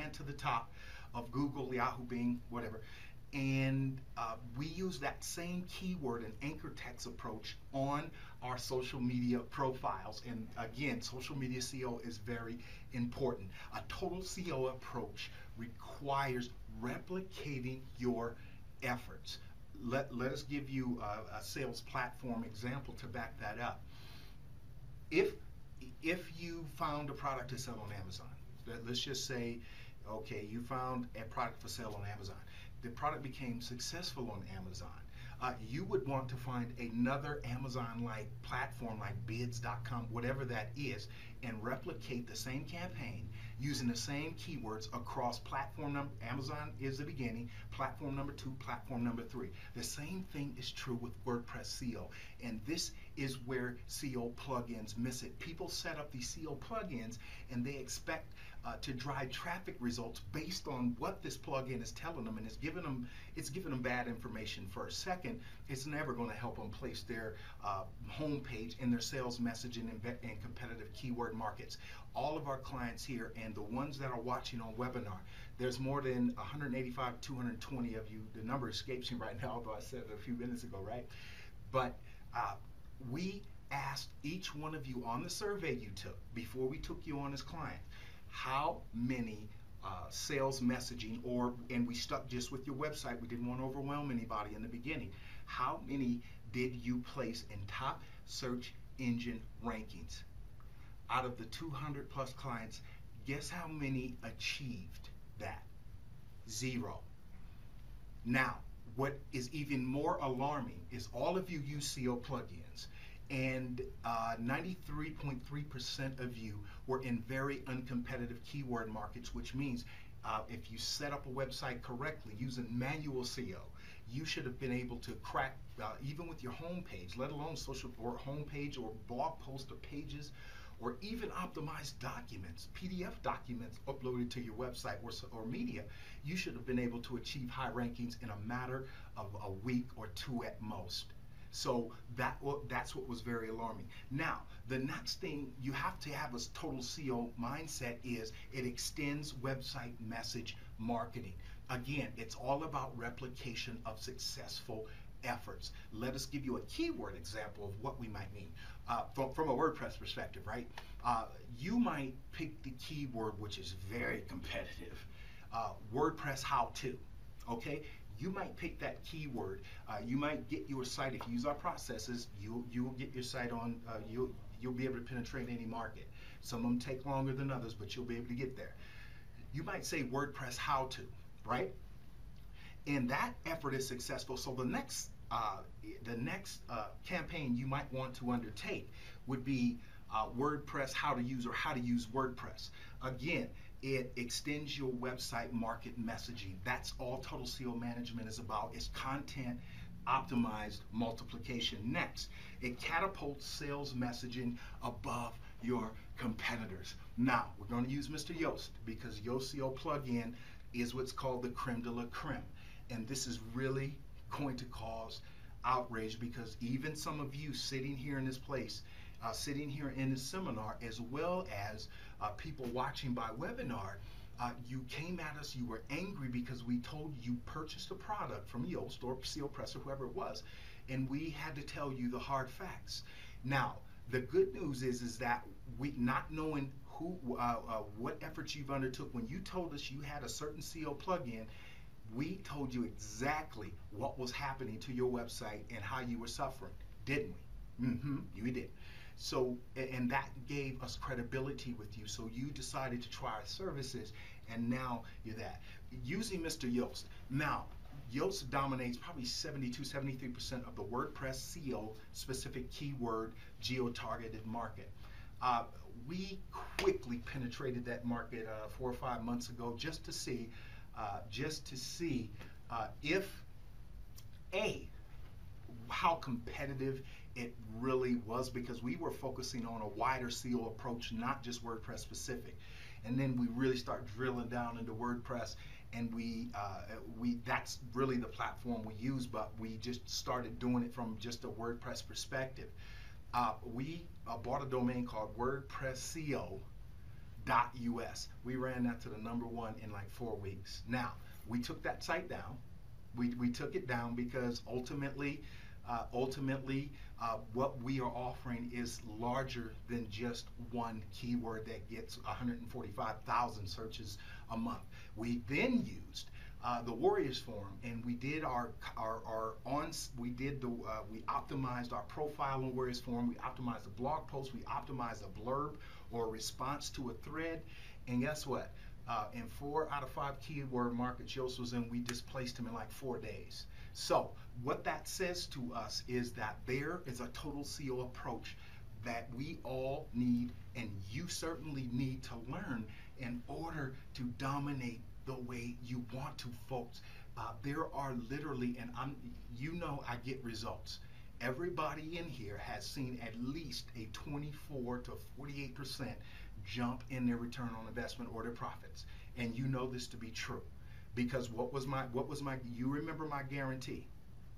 rank to the top of Google, Yahoo, Bing, whatever. And we use that same keyword and anchor text approach on our social media profiles. And again, social media SEO is very important. A total SEO approach requires replicating your efforts. Let us give you a sales platform example to back that up. If you found a product to sell on Amazon, let's just say, okay, you found a product for sale on Amazon. The product became successful on Amazon. You would want to find another Amazon-like platform like bids.com, whatever that is, and replicate the same campaign using the same keywords across platform number. Amazon is the beginning, platform number 2, platform number 3. The same thing is true with WordPress SEO, and this is where SEO plugins miss it. People set up these SEO plugins and they expect to drive traffic results based on what this plugin is telling them, and it's giving them bad information first. Second, it's never going to help them place their homepage in their sales messaging in competitive keyword markets. All of our clients here and the ones that are watching on webinar, there's more than 185, 220 of you. The number escapes me right now, although I said it a few minutes ago, right? But we asked each one of you on the survey you took before we took you on as client, how many sales messaging, and we stuck just with your website. We didn't want to overwhelm anybody in the beginning. How many did you place in top search engine rankings? Out of the 200 plus clients, guess how many achieved that? 0. Now, what is even more alarming is all of you use SEO plugins, and 93.3% of you were in very uncompetitive keyword markets, which means if you set up a website correctly using manual SEO, you should have been able to crack even with your homepage, let alone social or homepage or blog post or pages, or even optimized documents, PDF documents uploaded to your website or media. You should have been able to achieve high rankings in a matter of a week or 2 at most. So that's what was very alarming. Now, the next thing you have to have a total SEO mindset is it extends website message marketing. Again, it's all about replication of successful efforts. Let us give you a keyword example of what we might mean from a WordPress perspective, right? You might pick the keyword, which is very competitive, WordPress how-to, okay? You might pick that keyword. You might get your site, if you use our processes, you'll get your site on, you'll be able to penetrate any market. Some of them take longer than others, but you'll be able to get there. You might say WordPress how-to, right? And that effort is successful. So the next campaign you might want to undertake would be WordPress how to use, or how to use WordPress. Again, it extends your website market messaging. That's all total SEO management is about, is content optimized multiplication. Next, it catapults sales messaging above your competitors. Now, we're going to use Mr. Yoast because Yoast SEO plugin is what's called the creme de la creme. And this is really going to cause outrage, because even some of you sitting here in this place, sitting here in this seminar, as well as people watching by webinar, you came at us, you were angry because we told you purchased a product from Yoast or SEO Press or whoever it was, and we had to tell you the hard facts. Now, the good news is that we, not knowing who, what efforts you've undertook, when you told us you had a certain SEO plugin, we told you exactly what was happening to your website and how you were suffering, didn't we? You did. So, and that gave us credibility with you. So you decided to try our services, and now you're that. Using Mr. Yoast. Now, Yoast dominates probably 72-73% of the WordPress SEO specific keyword geo-targeted market. We quickly penetrated that market 4 or 5 months ago just to see if how competitive it really was, because we were focusing on a wider SEO approach, not just WordPress specific. And then we really start drilling down into WordPress, and that's really the platform we use, but we just started doing it from just a WordPress perspective. We bought a domain called WordPress SEO .us. We ran that to the #1 in like 4 weeks. Now, we took that site down. We took it down because ultimately, what we are offering is larger than just one keyword that gets 145,000 searches a month. We then used the Warriors Forum, and we did we optimized our profile on Warriors Forum. We optimized the blog post. We optimized a blurb or a response to a thread. And guess what? In 4 out of 5 keyword markets Yoast was in, we displaced him in like 4 days. So what that says to us is that there is a total SEO approach that we all need, and you certainly need to learn in order to dominate the way you want to, folks. There are literally, and I get results. Everybody in here has seen at least a 24 to 48% jump in their return on investment or their profits, and you know this to be true because what was my you remember my guarantee.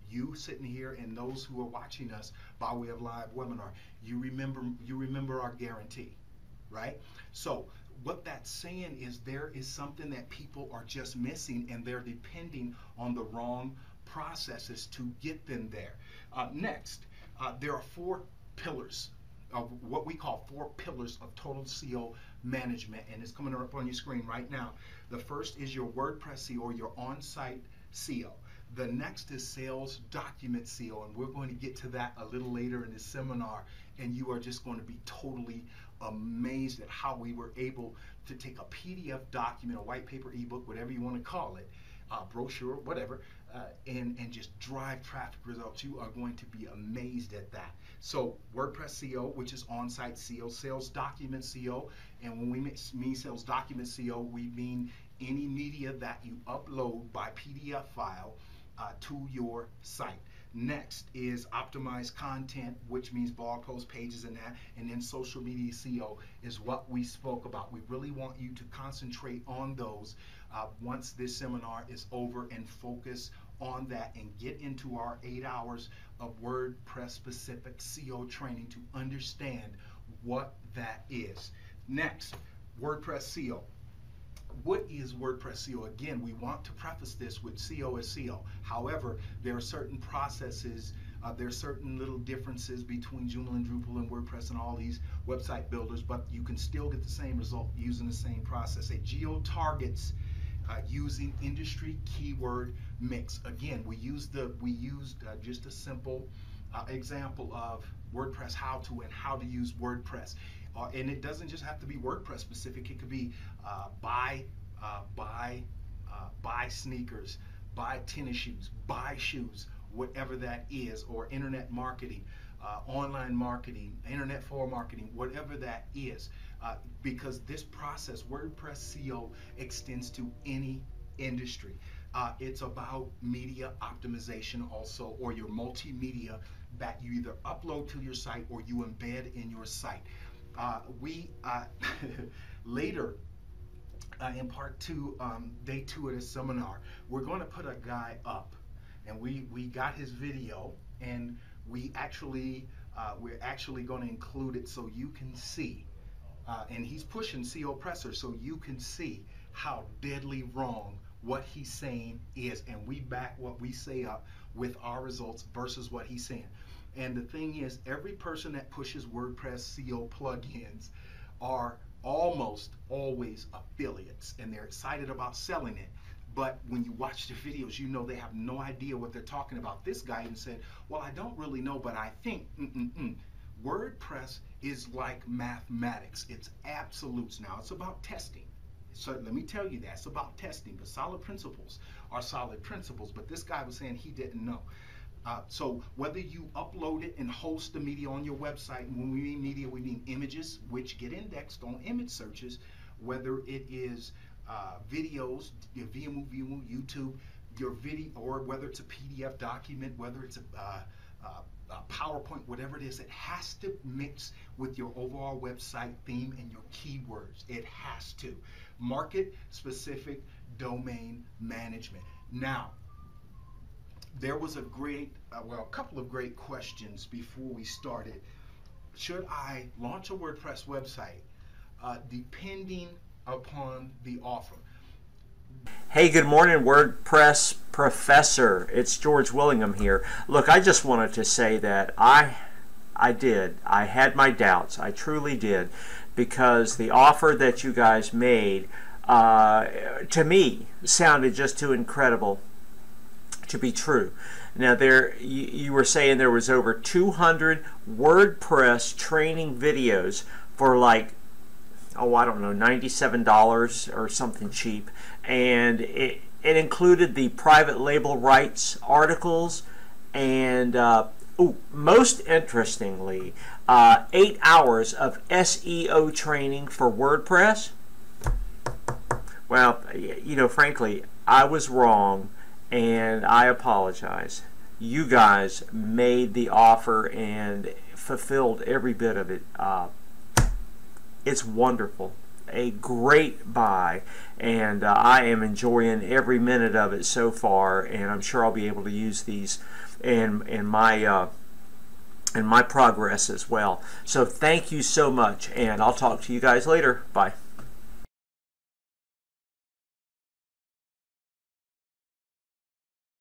You sitting here and those who are watching us by way of live webinar, you remember our guarantee, right? So what that's saying is there is something that people are just missing, and they're depending on the wrong processes to get them there. Next, there are 4 pillars of what we call 4 pillars of total SEO management, and it's coming up on your screen right now. The first is your WordPress SEO, or your on-site SEO. The next is sales document SEO, and we're going to get to that a little later in this seminar, and you are just going to be totally amazed at how we were able to take a PDF document, a white paper, ebook, whatever you want to call it, brochure, whatever, and just drive traffic results. You are going to be amazed at that. So WordPress SEO, which is on-site SEO, sales document SEO, and when we mean sales document SEO, we mean any media that you upload by PDF file to your site. Next is optimized content, which means blog posts, pages, and that. And then social media SEO is what we spoke about. We really want you to concentrate on those once this seminar is over, and focus on that and get into our 8 hours of WordPress specific SEO training to understand what that is. Next, WordPress SEO. What is WordPress SEO? Again, we want to preface this with SEO is SEO. However, there are certain processes, there are certain little differences between Joomla and Drupal and WordPress and all these website builders, but you can still get the same result using the same process. It geo-targets using industry keyword mix. Again, we used just a simple example of WordPress how-to and how to use WordPress. And it doesn't just have to be WordPress specific. It could be buy sneakers, buy tennis shoes, buy shoes, whatever that is, or internet marketing, online marketing, internet for marketing, whatever that is. Because this process, WordPress SEO, extends to any industry. It's about media optimization also, or your multimedia that you either upload to your site or you embed in your site. Later in part 2, day 2 of this seminar, we're going to put a guy up, and we got his video, and we're actually going to include it so you can see, and he's pushing SEO Presser so you can see how deadly wrong what he's saying is, and we back what we say up with our results versus what he's saying. And the thing is, every person that pushes WordPress SEO plugins are almost always affiliates, and they're excited about selling it. But when you watch the videos, you know they have no idea what they're talking about. This guy even said, well, I don't really know, but I think, WordPress is like mathematics. It's absolutes now. It's about testing. So let me tell you that. It's about testing. The solid principles are solid principles, but this guy was saying he didn't know. So whether you upload it and host the media on your website, and when we mean media, we mean images, which get indexed on image searches, whether it is videos, your Vimeo, YouTube, your video, or whether it's a PDF document, whether it's a PowerPoint, whatever it is, it has to mix with your overall website theme and your keywords. It has to. Market specific domain management. Now, there was a couple of great questions before we started. Should I launch a WordPress website depending upon the offer. Hey, good morning, WordPress professor. It's George Willingham here. Look, I just wanted to say that I had my doubts. I truly did, because the offer that you guys made to me sounded just too incredible to be true. Now, you were saying there was over 200 WordPress training videos for like, oh, I don't know, $97 or something cheap, and it included the private label rights articles, and most interestingly, 8 hours of SEO training for WordPress. Well, you know, frankly, I was wrong, and I apologize. You guys made the offer and fulfilled every bit of it. It's wonderful, a great buy, and I am enjoying every minute of it so far, and I'm sure I'll be able to use these in my progress as well. So thank you so much, and I'll talk to you guys later. Bye.